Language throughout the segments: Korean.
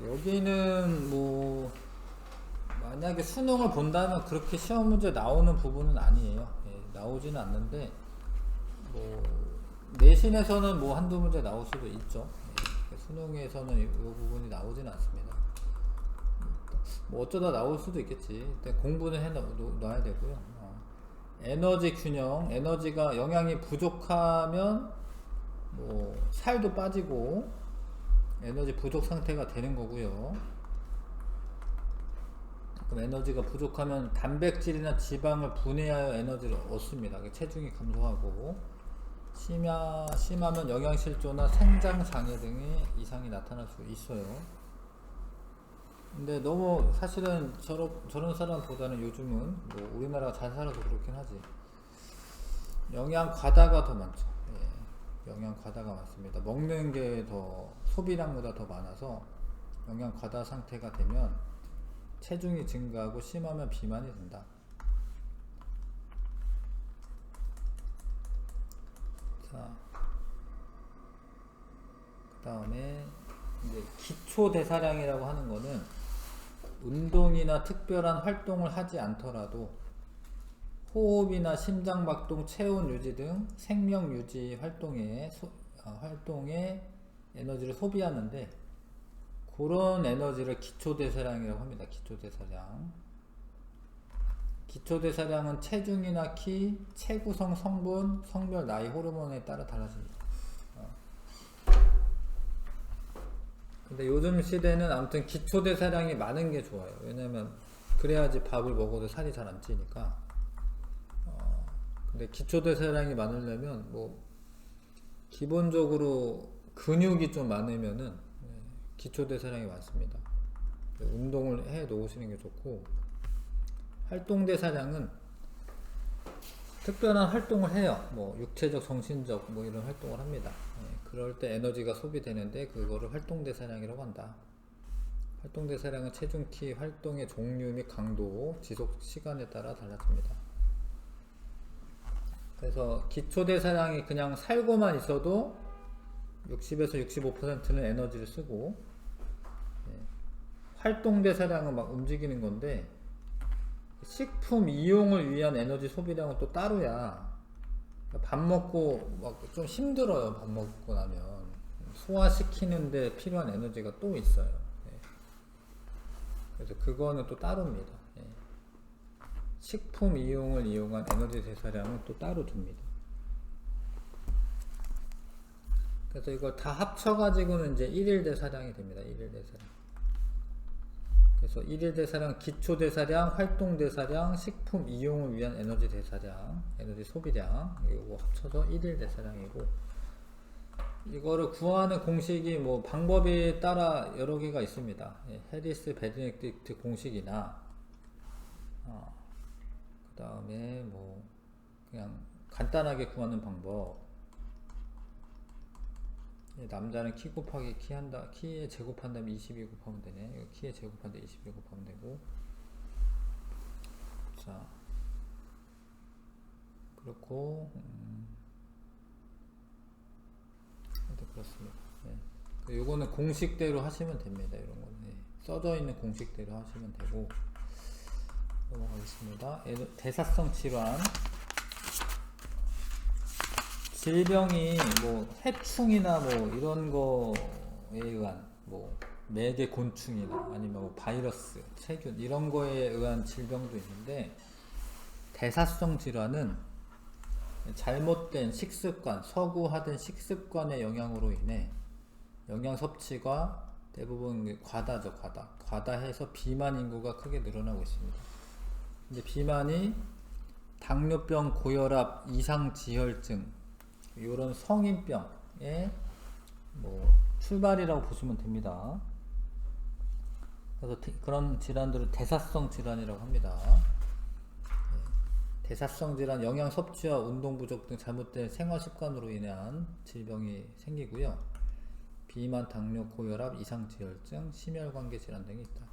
여기는 뭐 만약에 수능을 본다면 그렇게 시험 문제 나오는 부분은 아니에요. 예, 나오지는 않는데 뭐 내신에서는 뭐 한두 문제 나올 수도 있죠. 예, 수능에서는 이 부분이 나오지는 않습니다. 뭐 어쩌다 나올 수도 있겠지. 근데 공부는 놔야 되고요. 에너지 균형, 에너지가 영양이 부족하면 뭐 살도 빠지고 에너지 부족 상태가 되는 거고요. 그럼 에너지가 부족하면 단백질이나 지방을 분해하여 에너지를 얻습니다. 체중이 감소하고 심하면 영양실조나 생장장애 등의 이상이 나타날 수 있어요. 근데 너무 사실은 저런 사람보다는 요즘은 뭐 우리나라가 잘 살아서 그렇긴 하지. 영양 과다가 더 많죠. 예, 영양 과다가 많습니다. 먹는 게 더 소비량보다 더 많아서 영양 과다 상태가 되면 체중이 증가하고 심하면 비만이 된다. 자, 그 다음에 이제 기초 대사량이라고 하는 거는 운동이나 특별한 활동을 하지 않더라도 호흡이나 심장박동, 체온 유지 등 생명 유지 활동에 에너지를 소비하는데 그런 에너지를 기초대사량이라고 합니다. 기초대사량. 기초대사량은 체중이나 키, 체구성 성분, 성별, 나이, 호르몬에 따라 달라집니다. 근데 요즘 시대는 아무튼 기초대사량이 많은 게 좋아요. 왜냐면 그래야지 밥을 먹어도 살이 잘 안 찌니까. 근데 기초대사량이 많으려면 뭐 기본적으로 근육이 좀 많으면은 기초대사량이 많습니다. 운동을 해 놓으시는 게 좋고, 활동대사량은 특별한 활동을 해요. 뭐 육체적, 정신적 뭐 이런 활동을 합니다. 그럴 때 에너지가 소비되는데 그거를 활동대사량이라고 한다. 활동대사량은 체중, 키, 활동의 종류 및 강도, 지속 시간에 따라 달라집니다. 그래서 기초대사량이 그냥 살고만 있어도 60에서 65%는 에너지를 쓰고, 활동대사량은 막 움직이는 건데 식품 이용을 위한 에너지 소비량은 또 따로야. 밥 먹고 막 좀 힘들어요. 밥 먹고 나면 소화시키는데 필요한 에너지가 또 있어요. 그래서 그거는 또 따로입니다. 식품 이용을 이용한 에너지 대사량은 또 따로 줍니다. 그래서 이걸 다 합쳐가지고는 이제 1일 대사량이 됩니다. 1일 대사량. 그래서 1일 대사량, 기초 대사량, 활동 대사량, 식품 이용을 위한 에너지 대사량, 에너지 소비량, 이거 합쳐서 1일 대사량이고, 이거를 구하는 공식이 뭐 방법에 따라 여러 개가 있습니다. 해리스 베네딕트 공식이나 그 다음에 뭐 그냥 간단하게 구하는 방법. 남자는 키 곱하기 키에 제곱한다면 22 곱하면 되네. 키에 제곱한데 22 곱하면 되고. 자, 그렇고, 그렇습니다. 요거는 공식대로 하시면 됩니다. 이런 거는 써져 있는 공식대로 하시면 되고. 넘어가겠습니다. 대사성 질환. 질병이 뭐 해충이나 뭐 이런 거에 의한 뭐 매개 곤충이나 아니면 뭐 바이러스, 세균 이런 거에 의한 질병도 있는데, 대사성 질환은 잘못된 식습관, 서구화된 식습관의 영향으로 인해 영양 섭취가 대부분 과다죠. 과다해서 비만 인구가 크게 늘어나고 있습니다. 근데 비만이 당뇨병, 고혈압, 이상지혈증 이런 성인병의 뭐 출발이라고 보시면 됩니다. 그래서 그런 질환들을 대사성 질환이라고 합니다. 대사성 질환, 영양 섭취와 운동 부족 등 잘못된 생활 습관으로 인한 질병이 생기고요. 비만, 당뇨, 고혈압, 이상지혈증, 심혈관계 질환 등이 있다.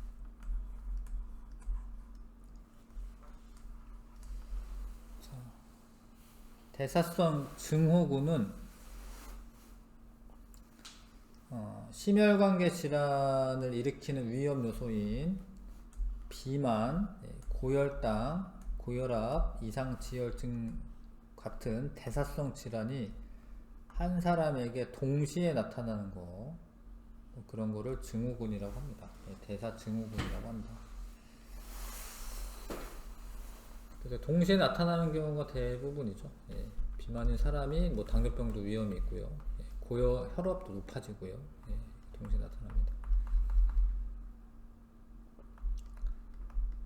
대사성 증후군은 심혈관계 질환을 일으키는 위험 요소인 비만, 고혈당, 고혈압, 이상지혈증 같은 대사성 질환이 한 사람에게 동시에 나타나는 거, 그런 거를 증후군이라고 합니다. 대사증후군이라고 한다. 그래서 동시에 나타나는 경우가 대부분이죠. 비만인 사람이 뭐 당뇨병도 위험이 있고요. 혈압도 높아지고요. 동시에 나타납니다.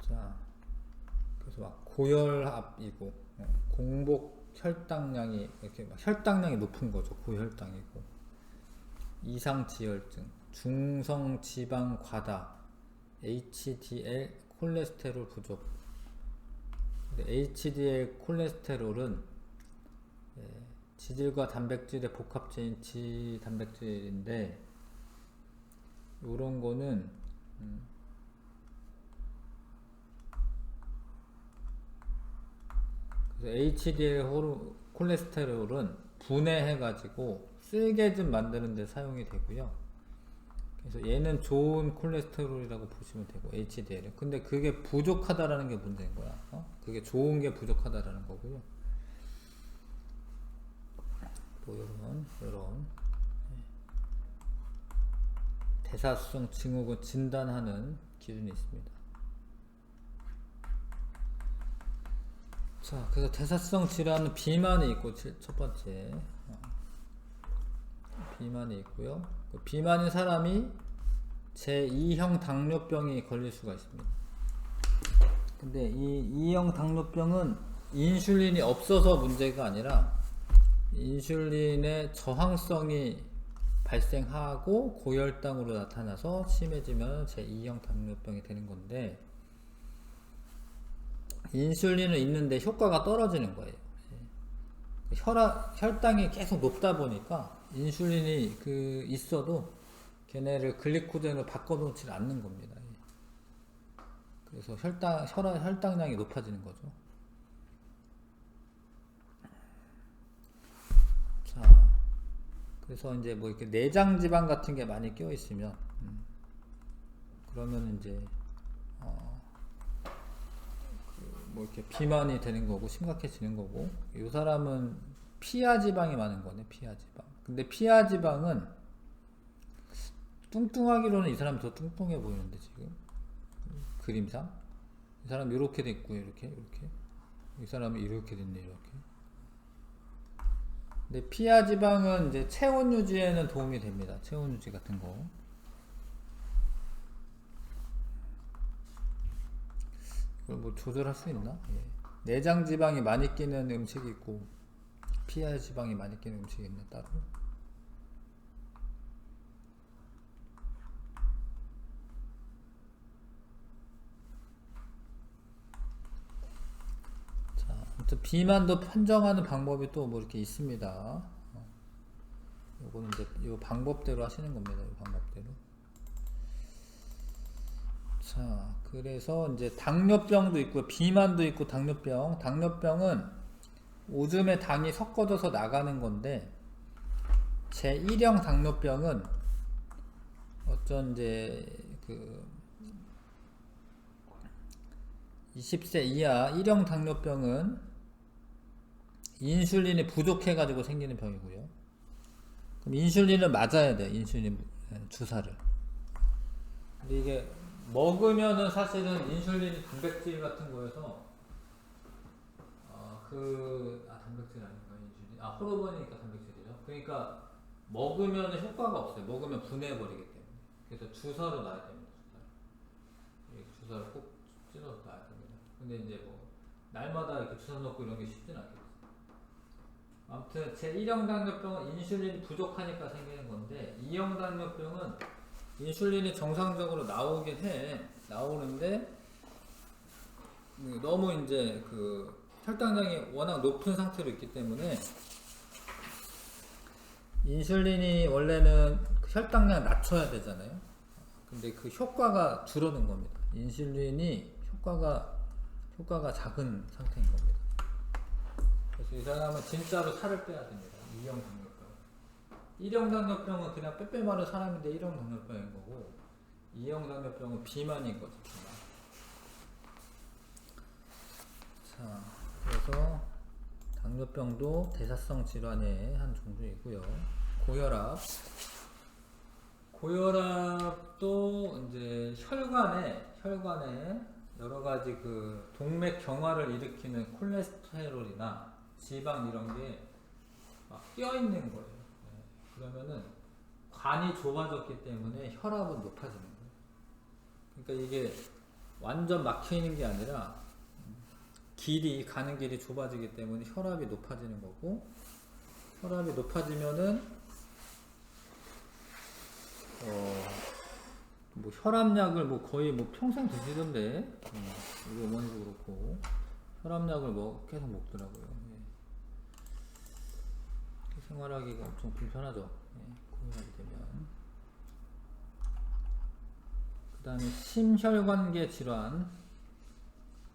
자, 그래서 막 고혈압이고 공복 혈당량이 이렇게 막 혈당량이 높은 거죠. 고혈당이고 이상지혈증, 중성지방 과다, HDL 콜레스테롤 부족. HDL 콜레스테롤은 지질과 단백질의 복합체인 지단백질인데, 요런 거는 그래서 HDL 콜레스테롤은 분해해 가지고 쓸개즙 만드는 데 사용이 되고요. 그래서 얘는 좋은 콜레스테롤이라고 보시면 되고, HDL은. 근데 그게 부족하다라는 게 문제인 거야. 그게 좋은 게 부족하다라는 거고요. 또 요런 대사성 증후군 진단하는 기준이 있습니다. 자, 그래서 대사성 질환은 비만이 있고, 첫 번째 비만이 있고요. 그 비만인 사람이 제2형 당뇨병이 걸릴 수가 있습니다. 근데 이 2형 당뇨병은 인슐린이 없어서 문제가 아니라 인슐린의 저항성이 발생하고 고혈당으로 나타나서 심해지면 제2형 당뇨병이 되는 건데, 인슐린은 있는데 효과가 떨어지는 거예요. 혈당이 계속 높다 보니까 인슐린이 있어도 걔네를 글리코젠으로 바꿔놓지 않는 겁니다. 그래서 혈당량이 높아지는 거죠. 자, 그래서 이제 뭐 이렇게 내장 지방 같은 게 많이 껴 있으면, 그러면 이제 뭐 이렇게 비만이 되는 거고 심각해지는 거고, 이 사람은 피하 지방이 많은 거네. 피하 지방. 근데 피하 지방은 뚱뚱하기로는 이 사람이 더 뚱뚱해 보이는데, 지금 그림상 이 사람 이렇게 됐고, 이렇게 이 사람이 이렇게 됐네, 이렇게. 근데 피하 지방은 이제 체온 유지에는 도움이 됩니다. 체온 유지 같은 거. 이걸 뭐 조절할 수 있나? 내장 지방이 많이 끼는 음식이 있고 피하 지방이 많이 끼는 음식이 있나 따로? 자, 아무튼 비만도 판정하는 방법이 또 뭐 이렇게 있습니다. 요거는 이제 요 방법대로 하시는 겁니다. 요 방법대로. 자, 그래서 이제 당뇨병도 있고 비만도 있고 당뇨병. 당뇨병은 오줌에 당이 섞어져서 나가는 건데, 제1형 당뇨병은 어쩐 이제 20세 이하 1형 당뇨병은 인슐린이 부족해 가지고 생기는 병이고요. 그럼 인슐린을 맞아야 돼. 인슐린 주사를. 근데 이게 먹으면은 사실은 인슐린이 단백질 같은 거여서 단백질 아닌가 인슐린? 호르몬이니까 단백질이죠. 그러니까 먹으면 효과가 없어요. 먹으면 분해해버리기 때문에. 그래서 주사로 놔야 됩니다. 주사를 꼭 찔러서 놔야 됩니다. 근데 이제 뭐 날마다 이렇게 주사 넣고 이런 게 쉽진 않겠죠. 아무튼 제1형 당뇨병은 인슐린이 부족하니까 생기는 건데, 2형 당뇨병은 인슐린이 정상적으로 나오긴 해. 나오는데 너무 이제 혈당량이 워낙 높은 상태로 있기 때문에, 인슐린이 원래는 혈당량 낮춰야 되잖아요. 근데 그 효과가 줄어든 겁니다. 인슐린이 효과가 작은 상태인 겁니다. 그래서 이 사람은 진짜로 살을 빼야 됩니다. 2형 당뇨병. 1형 당뇨병은 그냥 빼빼 마른 사람인데 1형 당뇨병인 거고 2형 당뇨병은 비만인 거죠. 비만. 자, 그래서 당뇨병도 대사성 질환의 한 종류이고요. 고혈압도 이제 혈관에 여러 가지 그 동맥 경화를 일으키는 콜레스테롤이나 지방 이런 게 막 껴 있는 거예요. 네. 그러면은 관이 좁아졌기 때문에 혈압은 높아지는 거예요. 그러니까 이게 완전 막혀 있는 게 아니라 가는 길이 좁아지기 때문에 혈압이 높아지는 거고, 혈압이 높아지면은 뭐 혈압약을 뭐 거의 뭐 평생 드시던데, 우리 어머니도 그렇고 혈압약을 뭐 계속 먹더라고요. 예. 생활하기가 엄청 불편하죠. 예. 고혈압이 되면. 그 다음에 심혈관계 질환,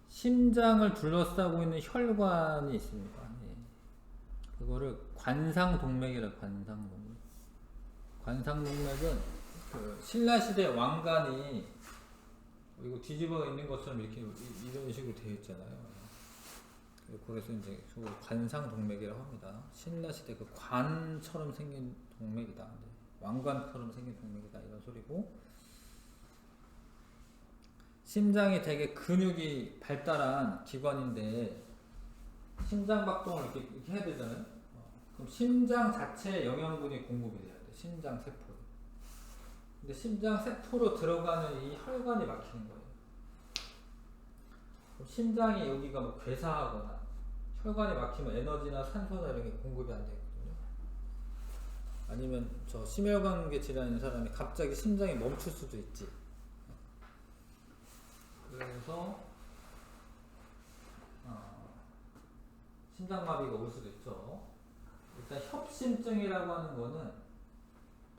심장을 둘러싸고 있는 혈관이 있습니다. 예. 그거를 관상동맥이라. 관상동맥은 그 신라시대 왕관이 이거 뒤집어 있는 것처럼 이렇게 이런 식으로 되어 있잖아요. 그래서 이제 관상동맥이라고 합니다. 신라시대 그 관처럼 생긴 동맥이다. 왕관처럼 생긴 동맥이다. 이런 소리고, 심장이 되게 근육이 발달한 기관인데 심장박동을 이렇게 해야 되잖아요. 그럼 심장 자체에 영양분이 공급이 돼야 돼. 심장 세포. 근데 심장 세포로 들어가는 이 혈관이 막히는 거예요. 그럼 심장이 여기가 뭐 괴사하거나 혈관이 막히면 에너지나 산소나 이런 게 공급이 안 되거든요. 아니면 저 심혈관계 질환인 사람이 갑자기 심장이 멈출 수도 있지. 그래서 심장마비가 올 수도 있죠. 일단 협심증이라고 하는 거는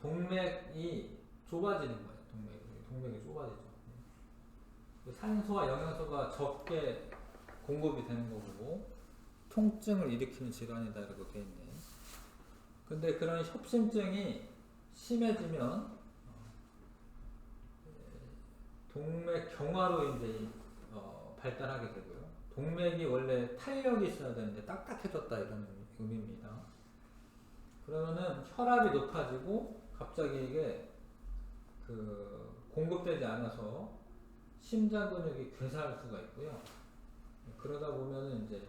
동맥이 좁아지는 거예요. 동맥이 좁아지죠. 산소와 영양소가 적게 공급이 되는 거고 통증을 일으키는 질환이다 이렇게 돼 있네. 근데 그런 협심증이 심해지면 동맥 경화로 이제 발달하게 되고요. 동맥이 원래 탄력이 있어야 되는데 딱딱해졌다 이런 의미입니다. 그러면은 혈압이 높아지고 갑자기 이게 그 공급되지 않아서 심장 근육이 괴사할 수가 있고요. 그러다 보면은 이제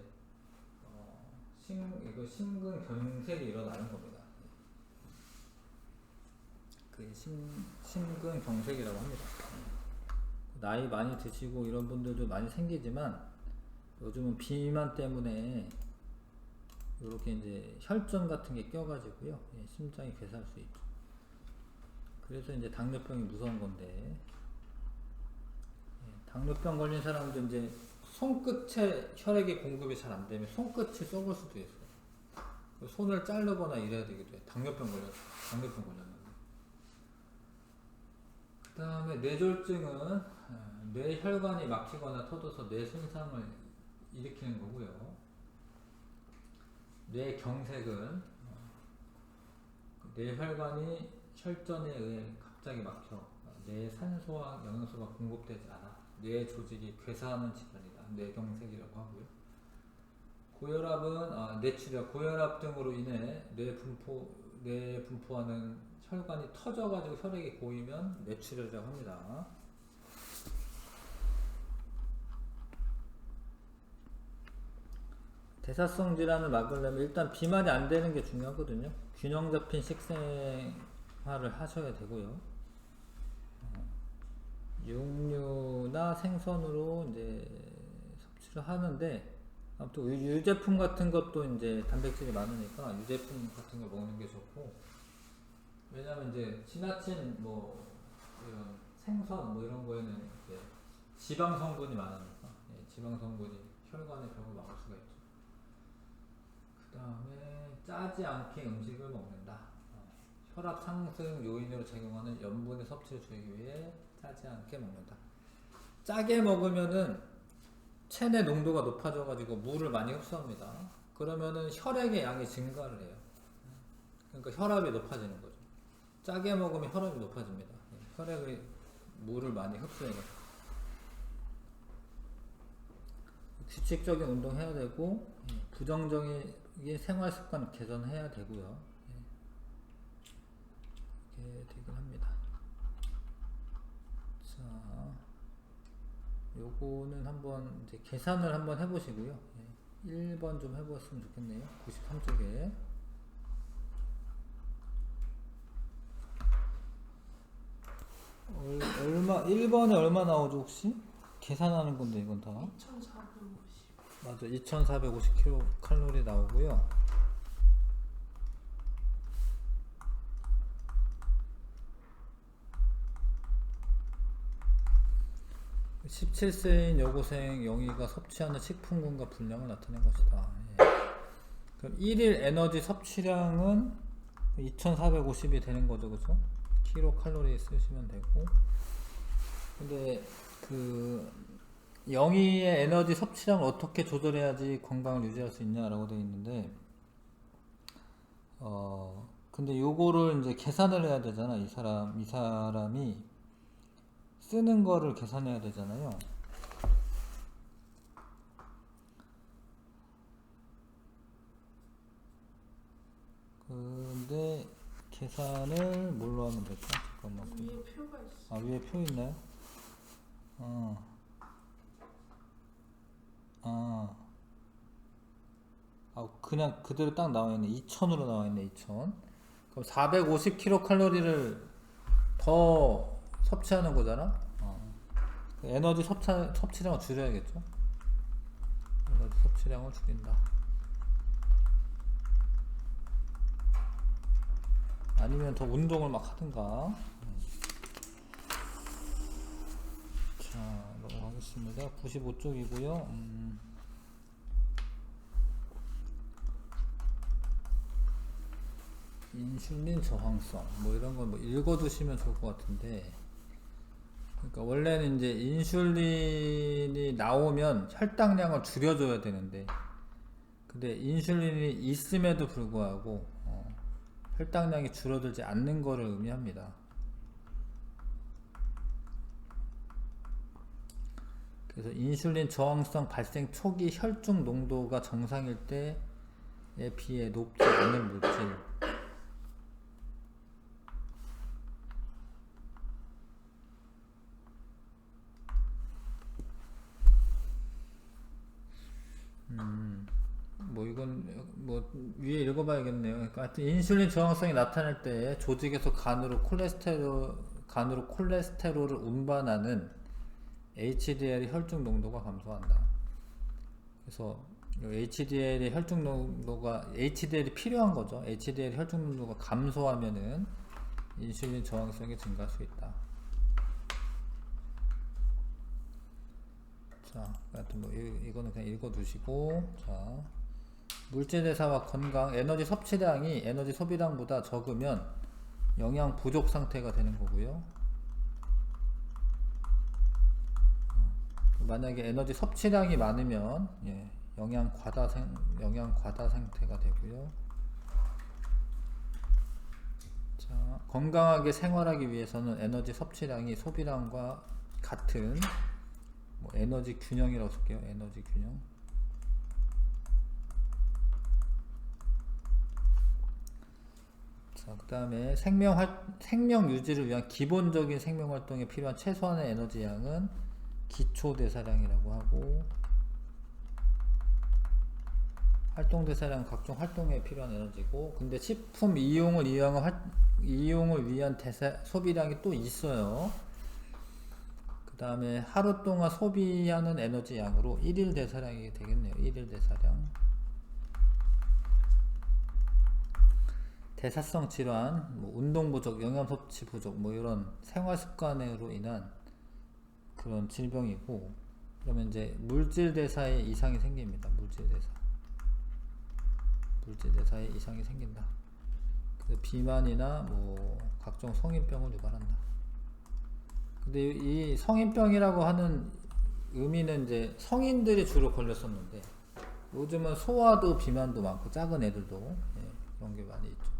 심근경색이 일어나는 겁니다. 그 심근경색이라고 합니다. 나이 많이 드시고 이런 분들도 많이 생기지만 요즘은 비만 때문에 이렇게 이제 혈전 같은 게 껴가지고요. 예, 심장이 괴사할 수 있죠. 그래서 이제 당뇨병이 무서운 건데, 예, 당뇨병 걸린 사람도 이제 손끝에 혈액이 공급이 잘 안 되면 손끝이 썩을 수도 있어요. 손을 자르거나 이래야 되기도 해요. 당뇨병 걸렸는데. 그 다음에 뇌졸중은 뇌혈관이 막히거나 터져서 뇌 손상을 일으키는 거고요. 뇌경색은 뇌혈관이 혈전에 의해 갑자기 막혀 뇌 산소와 영양소가 공급되지 않아 뇌 조직이 괴사하는 질환이다. 뇌경색이라고 하고요. 고혈압은 뇌출혈, 고혈압 등으로 인해 뇌 분포하는 혈관이 터져가지고 혈액이 고이면 뇌출혈이라고 합니다. 대사성 질환을 막으려면 일단 비만이 안 되는 게 중요하거든요. 균형 잡힌 식생활을 하셔야 되고요. 육류나 생선으로 이제 섭취를 하는데, 아무튼 유제품 같은 것도 이제 단백질이 많으니까 유제품 같은 걸 먹는 게 좋고, 왜냐면 이제 지나친 뭐 이런 생선 뭐 이런 거에는 이제 지방 성분이 많으니까, 예, 지방 성분이 혈관의 벽을 막을 수가 있죠. 그 다음에 짜지 않게 음식을 먹는다. 혈압 상승 요인으로 작용하는 염분의 섭취를 줄이기 위해 짜지 않게 먹는다. 짜게 먹으면은 체내 농도가 높아져 가지고 물을 많이 흡수합니다. 그러면은 혈액의 양이 증가를 해요. 그러니까 혈압이 높아지는 거죠. 짜게 먹으면 혈압이 높아집니다. 혈액이 물을 많이 흡수해가지고. 규칙적인 운동 해야 되고, 부정적인 생활 습관 개선해야 되고요. 이렇게 되긴 합니다. 자, 요거는 한번 이제 계산을 한번 해보시고요. 1번 좀 해보았으면 좋겠네요. 93쪽에. 얼마, 1번에 얼마 나오죠, 혹시? 계산하는 건데, 이건 다. 2450. 맞아, 2450kcal 나오고요. 17세인 여고생 영희가 섭취하는 식품군과 분량을 나타낸 것이다. 그럼 1일 에너지 섭취량은 2450이 되는 거죠, 그죠? 킬로칼로리 쓰시면 되고. 근데 그 영희의 에너지 섭취량을 어떻게 조절해야지 건강을 유지할 수 있냐라고 되어 있는데, 근데 요거를 이제 계산을 해야 되잖아. 이 사람이 쓰는 거를 계산해야 되잖아요. 근데 계산을 뭘로 하면 될까? 잠깐만. 위에 표가 있어. 아, 위에 표 있나요? 그냥 그대로 딱 나와있네. 2000으로 나와있네. 2000. 그럼 450kcal를 더 섭취하는 거잖아. 에너지 섭취량을 줄여야겠죠. 에너지 섭취량을 줄인다. 아니면 더 운동을 막 하든가. 자, 넘어가겠습니다. 95쪽이고요. 인슐린 저항성 뭐 이런 거 뭐 읽어두시면 좋을 것 같은데, 그러니까 원래는 이제 인슐린이 나오면 혈당량을 줄여줘야 되는데, 근데 인슐린이 있음에도 불구하고 혈당량이 줄어들지 않는 것을 의미합니다. 그래서 인슐린 저항성 발생 초기 혈중 농도가 정상일 때에 비해 높지 않은 물질, 뭐 이건 뭐 위에 읽어봐야겠네요. 그러니까 하여튼 인슐린 저항성이 나타날 때 조직에서 간으로 콜레스테롤을 운반하는 HDL의 혈중 농도가 감소한다. 그래서 HDL의 혈중 농도가 HDL이 필요한 거죠. HDL 혈중 농도가 감소하면은 인슐린 저항성이 증가할 수 있다. 자, 하여튼 뭐 이거는 그냥 읽어두시고, 자, 물질 대사와 건강, 에너지 섭취량이 에너지 소비량보다 적으면 영양 부족 상태가 되는 거고요. 만약에 에너지 섭취량이 많으면 영양 과다 상태가 되고요. 자, 건강하게 생활하기 위해서는 에너지 섭취량이 소비량과 같은 뭐 에너지 균형이라고 쓸게요. 에너지 균형. 자, 그 다음에 생명 유지를 위한 기본적인 생명 활동에 필요한 최소한의 에너지 양은 기초 대사량이라고 하고, 활동 대사량 각종 활동에 필요한 에너지고, 근데 식품 이용을 위한 소비량이 또 있어요. 그 다음에 하루 동안 소비하는 에너지 양으로 1일 대사량이 되겠네요. 1일 대사량. 대사성 질환, 뭐 운동 부족, 영양 섭취 부족, 뭐 이런 생활 습관으로 인한 그런 질병이고, 그러면 이제 물질 대사에 이상이 생깁니다. 물질 대사에 이상이 생긴다. 그래서 비만이나 뭐 각종 성인병을 유발한다. 근데 이 성인병이라고 하는 의미는 이제 성인들이 주로 걸렸었는데, 요즘은 소아도 비만도 많고 작은 애들도 그런 게 많이 있죠.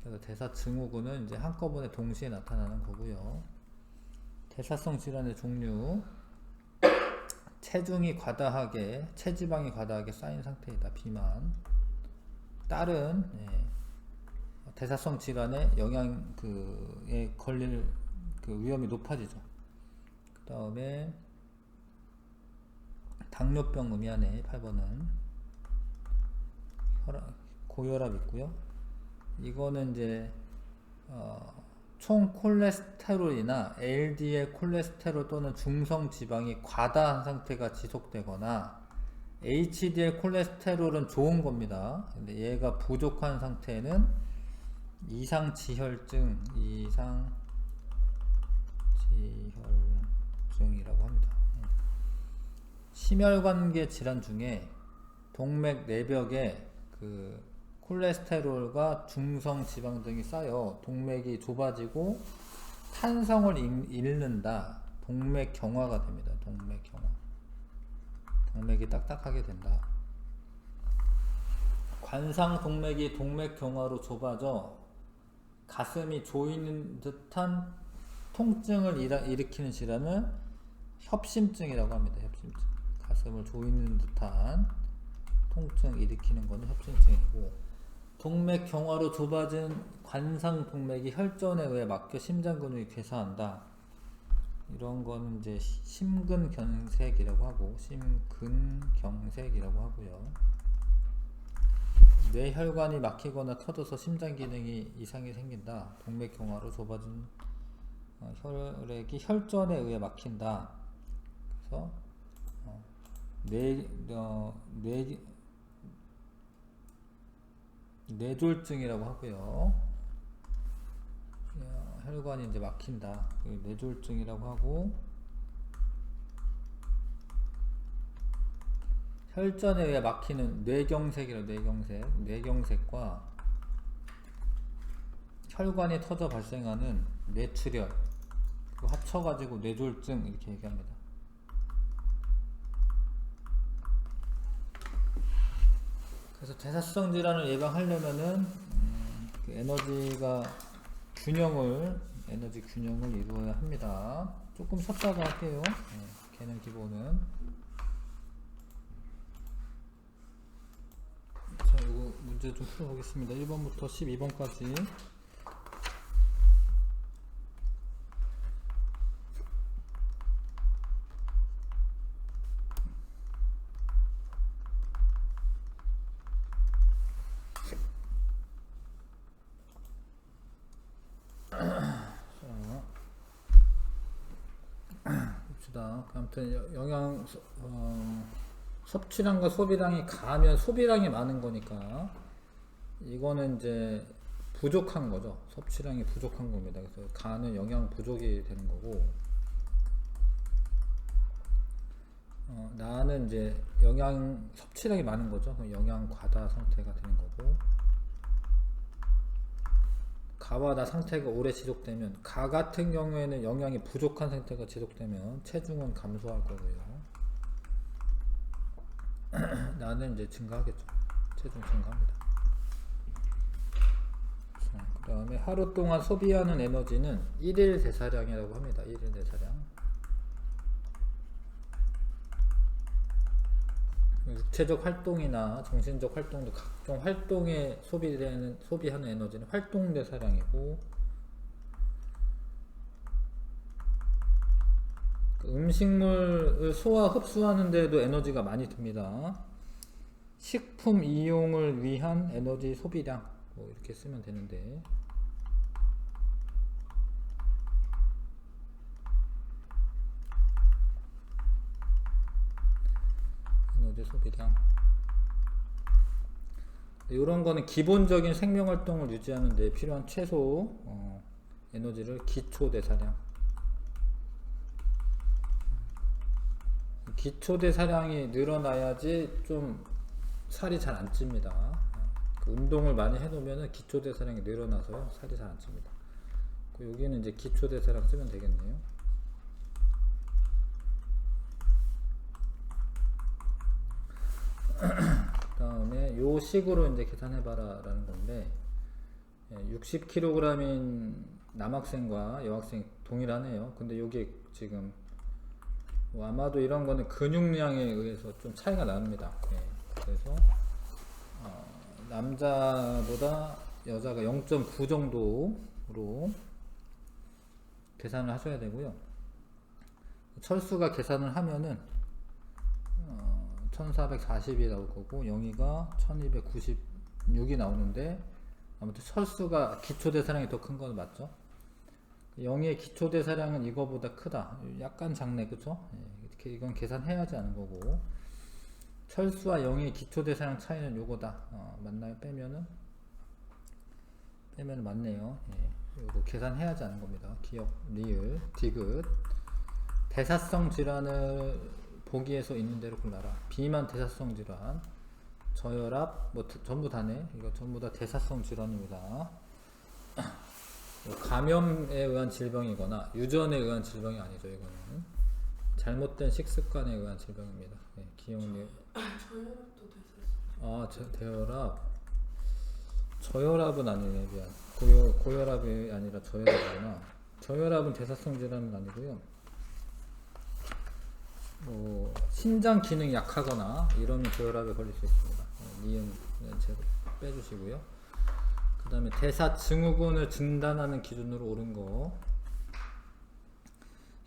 그래서 대사 증후군은 이제 한꺼번에 동시에 나타나는 거고요. 대사성 질환의 종류, 체지방이 과다하게 쌓인 상태이다. 비만. 다른 대사성 질환의 영향에 걸릴 그 위험이 높아지죠. 그 다음에 당뇨병 의미하네. 8번은 고혈압 있고요. 이거는 이제 총 콜레스테롤이나 LDL 콜레스테롤 또는 중성 지방이 과다한 상태가 지속되거나 HDL 콜레스테롤은 좋은 겁니다. 근데 얘가 부족한 상태는 이상지혈증이라고 합니다. 심혈관계 질환 중에 동맥 내벽에 그 콜레스테롤과 중성 지방 등이 쌓여 동맥이 좁아지고 탄성을 잃는다. 동맥 경화가 됩니다. 동맥 경화. 동맥이 딱딱하게 된다. 관상 동맥이 동맥 경화로 좁아져 가슴이 조이는 듯한 통증을 일으키는 질환은 협심증이라고 합니다. 협심증. 가슴을 조이는 듯한 통증 일으키는 것은 협심증이고, 동맥 경화로 좁아진 관상 동맥이 혈전에 의해 막혀 심장 근육이 괴사한다. 이런 거는 이제 심근경색이라고 하고요. 뇌혈관이 막히거나 터져서 심장 기능이 이상이 생긴다. 동맥 경화로 좁아진 혈액이 혈전에 의해 막힌다. 그래서 뇌졸중이라고 하고요. 혈관이 이제 막힌다. 뇌졸중이라고 하고, 혈전에 의해 막히는 뇌경색과 혈관이 터져 발생하는 뇌출혈, 그거 합쳐가지고 뇌졸중 이렇게 얘기합니다. 그래서 대사성 질환을 예방하려면은 그 에너지 균형을 이루어야 합니다. 조금 쉬었다가 할게요. 걔는 기본은. 자, 이거 문제 좀 풀어보겠습니다. 1번부터 12번까지. 아무튼 영양 섭취량과 소비량이 가하면 소비량이 많은 거니까 이거는 이제 부족한 거죠. 섭취량이 부족한 겁니다. 그래서 가는 영양 부족이 되는 거고, 나는 이제 영양 섭취량이 많은 거죠. 영양 과다 상태가 되는 거고, 가와 나 상태가 오래 지속되면, 가 같은 경우에는 영양이 부족한 상태가 지속되면 체중은 감소할 거고요. 나는 이제 증가하겠죠. 체중 증가합니다. 그 다음에 하루 동안 소비하는 에너지는 1일 대사량이라고 합니다. 1일 대사량. 육체적 활동이나 정신적 활동도 각종 활동에 소비하는 에너지는 활동 대사량이고, 음식물을 소화 흡수하는 데도 에너지가 많이 듭니다. 식품 이용을 위한 에너지 소비량, 뭐 이렇게 쓰면 되는데, 에너지 소비량. 이런 거는 기본적인 생명 활동을 유지하는 데 필요한 최소 에너지를 기초 대사량. 기초 대사량이 늘어나야지 좀 살이 잘 안 찝니다. 운동을 많이 해놓으면 기초 대사량이 늘어나서요 살이 잘 안 찝니다. 여기는 이제 기초 대사량 쓰면 되겠네요. 그 다음에 요 식으로 이제 계산해봐라 라는 건데, 60kg인 남학생과 여학생 동일하네요. 근데 여기 지금 뭐 아마도 이런 거는 근육량에 의해서 좀 차이가 납니다. 그래서 남자보다 여자가 0.9 정도로 계산을 하셔야 되고요. 철수가 계산을 하면은 1440이 나올 거고 영희가 1296이 나오는데, 아무튼 철수가 기초대사량이 더 큰 건 맞죠? 영희의 기초대사량은 이거보다 크다. 약간 작네, 그쵸? 이렇게 이건 계산해야지 하는 거고, 철수와 영희의 기초대사량 차이는 요거다. 맞나요? 빼면은 맞네요. 요거 계산해야지 하는 겁니다. 기억, 리을, 디귿. 대사성 질환을 보기에서 있는 대로 골라라. 비만 대사성 질환, 저혈압, 뭐 전부 다네. 이거 전부 다 대사성 질환입니다. 감염에 의한 질병이거나 유전에 의한 질병이 아니죠. 이거는 잘못된 식습관에 의한 질병입니다. 기억력. 저혈압도 됐었어. 저혈압은 아니네. 미안. 고혈압이 아니라 저혈압이구나. 저혈압은 대사성 질환은 아니고요. 뭐 신장 기능이 약하거나 이러면 저혈압에 걸릴 수 있습니다. 니은 제로 빼주시고요. 그 다음에 대사 증후군을 진단하는 기준으로 옳은 거,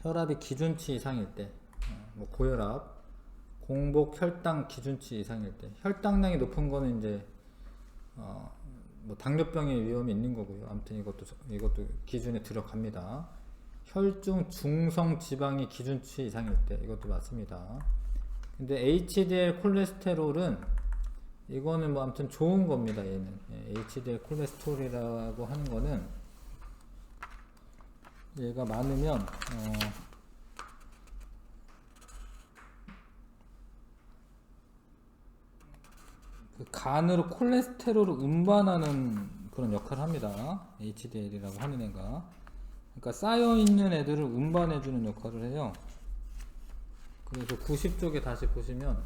혈압이 기준치 이상일 때, 뭐 고혈압, 공복 혈당 기준치 이상일 때, 혈당량이 높은 거는 이제 뭐 당뇨병의 위험이 있는 거고요. 아무튼 이것도 기준에 들어갑니다. 혈중 중성 지방이 기준치 이상일 때, 이것도 맞습니다. 근데 HDL 콜레스테롤은 이거는 뭐 아무튼 좋은 겁니다. 얘는 HDL 콜레스테롤이라고 하는 거는 얘가 많으면 그 간으로 콜레스테롤을 운반하는 그런 역할을 합니다. HDL이라고 하는 애가. 그러니까 쌓여있는 애들을 운반해주는 역할을 해요. 그래서 90쪽에 다시 보시면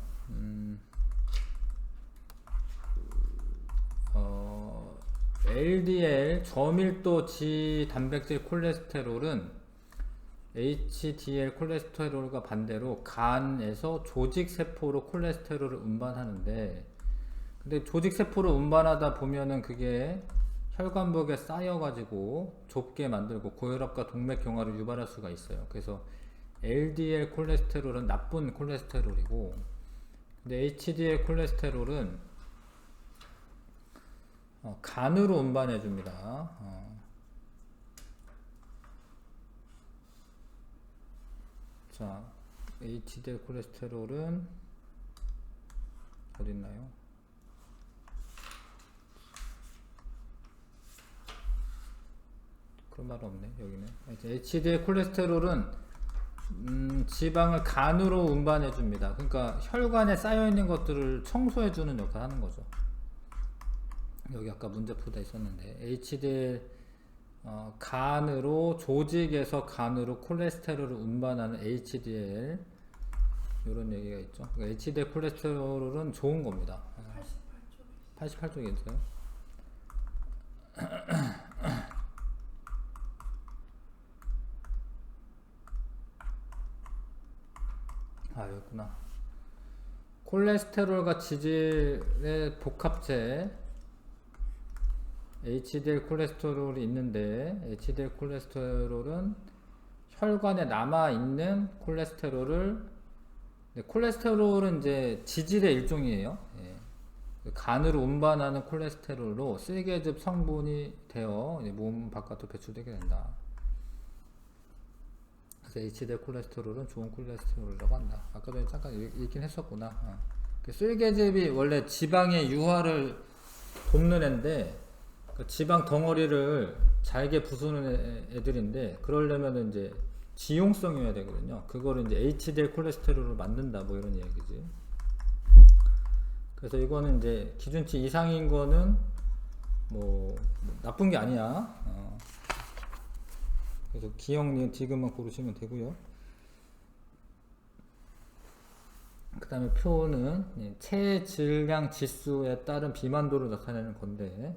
LDL 저밀도 지단백질 콜레스테롤은 HDL 콜레스테롤과 반대로 간에서 조직세포로 콜레스테롤을 운반하는데, 근데 조직세포를 운반하다 보면은 그게 혈관벽에 쌓여가지고 좁게 만들고 고혈압과 동맥경화를 유발할 수가 있어요. 그래서 LDL 콜레스테롤은 나쁜 콜레스테롤이고, 근데 HDL 콜레스테롤은 간으로 운반해 줍니다. 자, HDL 콜레스테롤은 어딨나요? 그런 말은 없네. 여기는 HDL 콜레스테롤은 지방을 간으로 운반해 줍니다. 그러니까 혈관에 쌓여 있는 것들을 청소해 주는 역할을 하는 거죠. 여기 아까 문제푸다 있었는데 HDL 간으로, 조직에서 간으로 콜레스테롤을 운반하는 HDL, 이런 얘기가 있죠. 그러니까 HDL 콜레스테롤은 좋은 겁니다. 88쪽에 있어요. 아, 여기구나. 콜레스테롤과 지질의 복합체 HDL 콜레스테롤이 있는데, HDL 콜레스테롤은 혈관에 남아있는 콜레스테롤은 이제 지질의 일종이에요. 간으로 운반하는 콜레스테롤로 쓸개즙 성분이 되어 몸 바깥으로 배출되게 된다. 그래서 HDL 콜레스테롤은 좋은 콜레스테롤이라고 한다. 아까 전에 잠깐 읽긴 했었구나. 쓸개즙이 원래 지방의 유화를 돕는 애인데, 그 지방 덩어리를 잘게 부수는 애들인데, 그러려면 이제 지용성이어야 되거든요. 그거를 이제 HDL 콜레스테롤을 만든다, 뭐 이런 이야기지. 그래서 이거는 이제 기준치 이상인 거는 뭐 나쁜 게 아니야. 그래서 기억니은 디귿만 고르시면 되고요. 그 다음에 표는 체질량 지수에 따른 비만도를 나타내는 건데,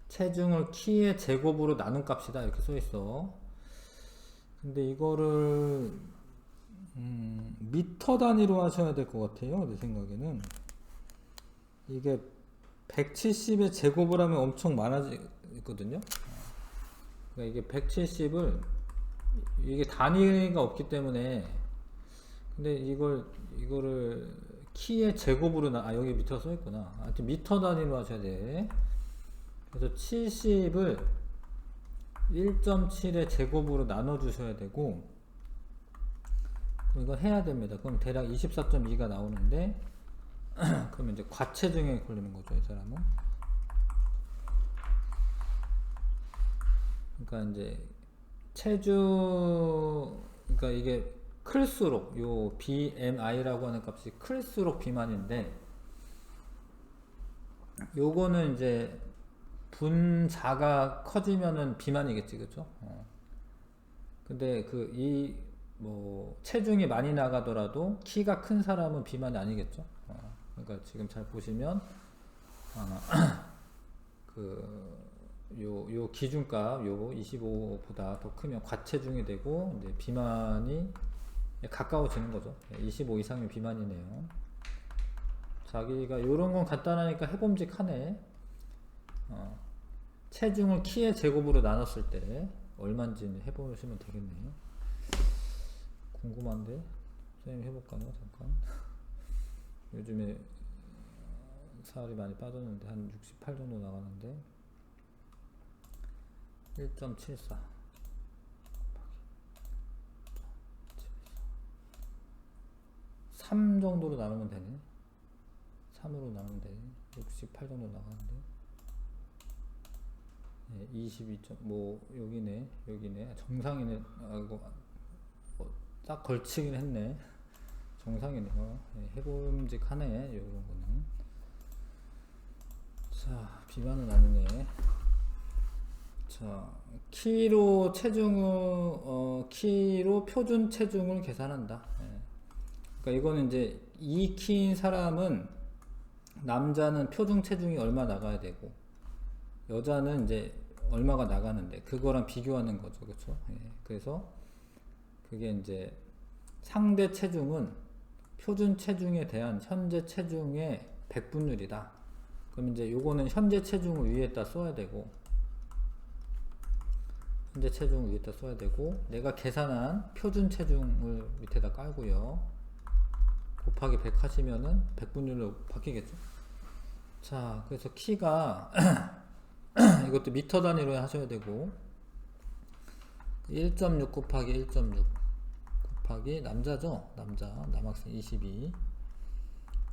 체중을 키의 제곱으로 나눈 값이다 이렇게 써 있어. 근데 이거를 미터 단위로 하셔야 될 것 같아요. 내 생각에는 이게 170의 제곱을 하면 엄청 많아지거든요. 그러니까 이게 170을 이게 단위가 없기 때문에, 근데 이거를 키의 제곱으로 여기 미터 써 있구나. 하여튼 미터 단위로 하셔야 돼. 그래서 70을 1.7의 제곱으로 나눠 주셔야 되고, 그럼 이거 해야 됩니다. 그럼 대략 24.2가 나오는데 그러면 이제 과체중에 걸리는 거죠, 이 사람은. 그러니까 이제 체중, 그러니까 이게 클수록 요 BMI라고 하는 값이 클수록 비만인데, 요거는 이제 분자가 커지면은 비만이겠지, 그쵸? 근데 체중이 많이 나가더라도 키가 큰 사람은 비만이 아니겠죠? 그러니까 지금 잘 보시면, 요 기준값, 요 25보다 더 크면 과체중이 되고, 이제 비만이 가까워지는 거죠. 25 이상이면 비만이네요. 자기가 요런 건 간단하니까 해봄직하네. 체중을 키의 제곱으로 나눴을 때 얼마인지 해보시면 되겠네요. 궁금한데 선생님 해볼까요? 잠깐. 요즘에 살이 많이 빠졌는데 한 68 정도 나가는데 1.74 3 정도로 나누면 되네. 3으로 나누면 되네. 68 정도 나가는데 22. 여기네 정상이네. 아이고, 딱 걸치긴 했네. 정상이네요. 해봄직하네 요런 거는. 자, 비만은 아니네. 자, 키로 키로 표준 체중을 계산한다. 그러니까 이거는 이제 이 키인 사람은, 남자는 표준 체중이 얼마 나가야 되고 여자는 이제 얼마가 나가는데 그거랑 비교하는 거죠, 그렇죠? 그래서 그게 이제 상대 체중은 표준 체중에 대한 현재 체중의 100분율이다. 그럼 이제 요거는 현재 체중을 위에다 써야 되고, 현재 체중을 위에다 써야 되고, 내가 계산한 표준 체중을 밑에다 깔고요. 곱하기 100 하시면은 100분율로 바뀌겠죠. 자, 그래서 키가 이것도 미터 단위로 하셔야 되고, 1.6 곱하기 1.6 곱하기 남자죠. 남학생 22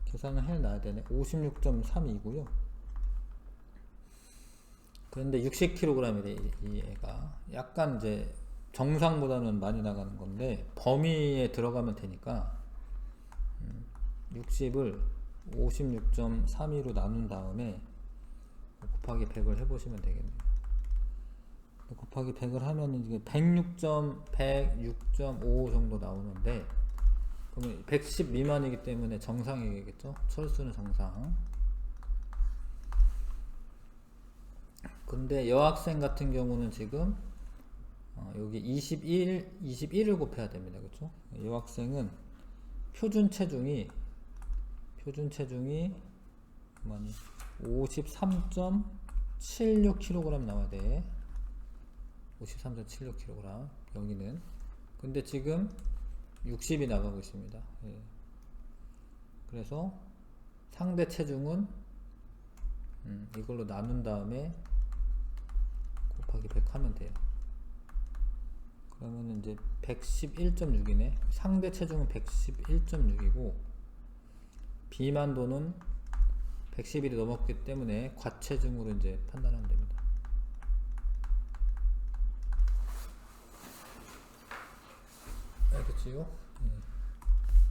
계산을 해놔야 되네. 56.32고요. 그런데 60kg이래 이 애가. 약간 이제 정상보다는 많이 나가는 건데 범위에 들어가면 되니까 60을 56.32로 나눈 다음에 곱하기 100을 해보시면 되겠네요. 곱하기 100을 하면 이게 106.5 정도 나오는데, 그러면 110 미만이기 때문에 정상이겠죠? 철수는 정상. 근데 여학생 같은 경우는 지금 여기 21을 곱해야 됩니다. 그렇죠? 여학생은 표준 체중이 53.76kg 나와야 돼. 53.76kg 여기는. 근데 지금 60이 나가고 있습니다. 그래서 상대 체중은 이걸로 나눈 다음에 곱하기 100 하면 돼요. 그러면 이제 111.6이네. 상대 체중은 111.6이고 비만도는 111이 넘었기 때문에 과체중으로 이제 판단하면 됩니다. 알겠지요?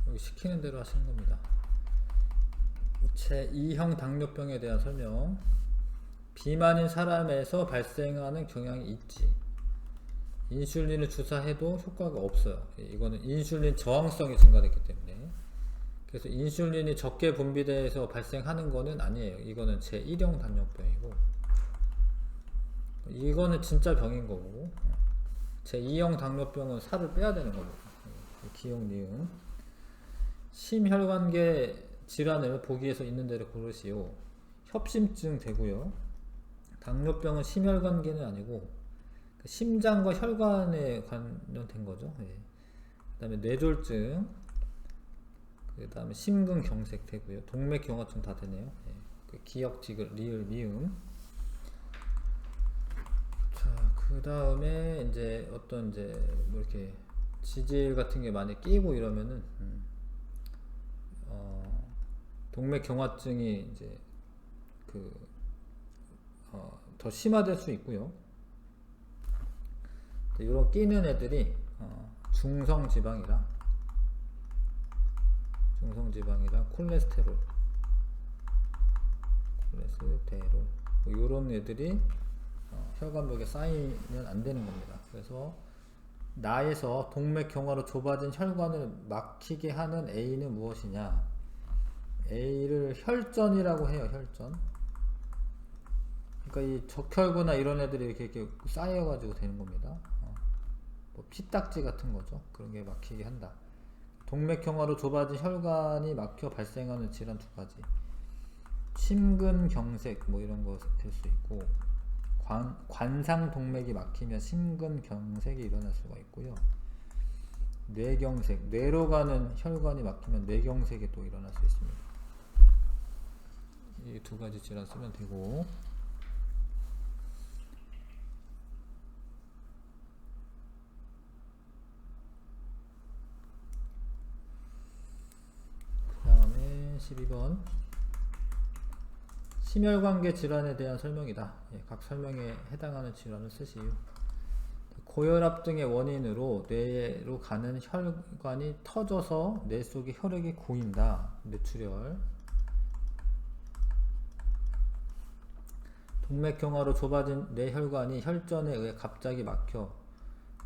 여기 시키는 대로 하시는 겁니다. 제2형 당뇨병에 대한 설명. 비만인 사람에서 발생하는 경향이 있지. 인슐린을 주사해도 효과가 없어요. 이거는 인슐린 저항성이 증가됐기 때문에. 그래서 인슐린이 적게 분비돼서 발생하는 거는 아니에요. 이거는 제1형 당뇨병이고, 이거는 진짜 병인 거고, 제2형 당뇨병은 살을 빼야 되는 거고, 기억 니은. 심혈관계 질환을 보기에서 있는 대로 고르시오. 협심증 되고요. 당뇨병은 심혈관계는 아니고 심장과 혈관에 관련된 거죠. 예. 그 다음에 뇌졸중, 그 다음에 심근경색 되고요. 동맥경화증 다 되네요. 예. 그 기역, 지글, 리을, 미음. 자, 그 다음에 이제 어떤 이제 뭐 이렇게 지질 같은 게 많이 끼고 이러면은 동맥경화증이 이제 더 심화될 수 있고요. 이런 끼는 애들이 중성지방이랑 콜레스테롤 뭐 이런 애들이 혈관벽에 쌓이면 안 되는 겁니다. 그래서 나에서 동맥경화로 좁아진 혈관을 막히게 하는 A는 무엇이냐? A를 혈전이라고 해요. 혈전. 그러니까 이 적혈구나 이런 애들이 이렇게 쌓여가지고 되는 겁니다. 뭐 피딱지 같은 거죠. 그런 게 막히게 한다. 동맥경화로 좁아진 혈관이 막혀 발생하는 질환 두 가지. 심근경색 뭐 이런 거 될 수 있고, 관상동맥이 막히면 심근경색이 일어날 수가 있고요. 뇌경색, 뇌로 가는 혈관이 막히면 뇌경색이 또 일어날 수 있습니다. 이 두 가지 질환 쓰면 되고, 그 다음에 12번 심혈관계 질환에 대한 설명이다. 예, 각 설명에 해당하는 질환을 쓰시오. 고혈압 등의 원인으로 뇌로 가는 혈관이 터져서 뇌 속에 혈액이 고인다. 뇌출혈. 동맥경화로 좁아진 뇌혈관이 혈전에 의해 갑자기 막혀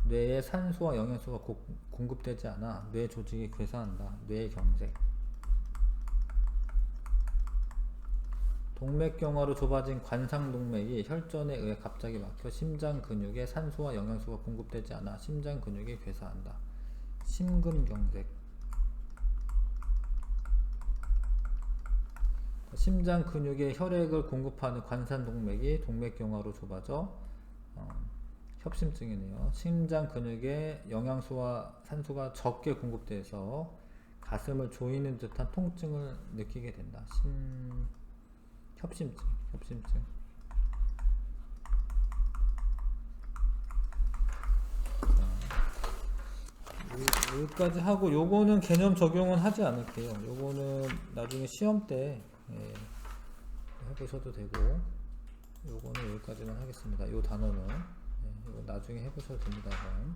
뇌에 산소와 영양소가 공급되지 않아 뇌 조직이 괴사한다. 뇌경색. 동맥경화로 좁아진 관상동맥이 혈전에 의해 갑자기 막혀 심장 근육에 산소와 영양소가 공급되지 않아 심장 근육이 괴사한다. 심근경색. 심장 근육에 혈액을 공급하는 관상동맥이 동맥경화로 좁아져 협심증이네요. 심장 근육에 영양소와 산소가 적게 공급돼서 가슴을 조이는 듯한 통증을 느끼게 된다. 협심증. 여기까지 하고, 요거는 개념 적용은 하지 않을게요. 요거는 나중에 시험 때 해보셔도 되고, 요거는 여기까지만 하겠습니다. 요 단어는 이거 나중에 해보셔도 됩니다. 이건.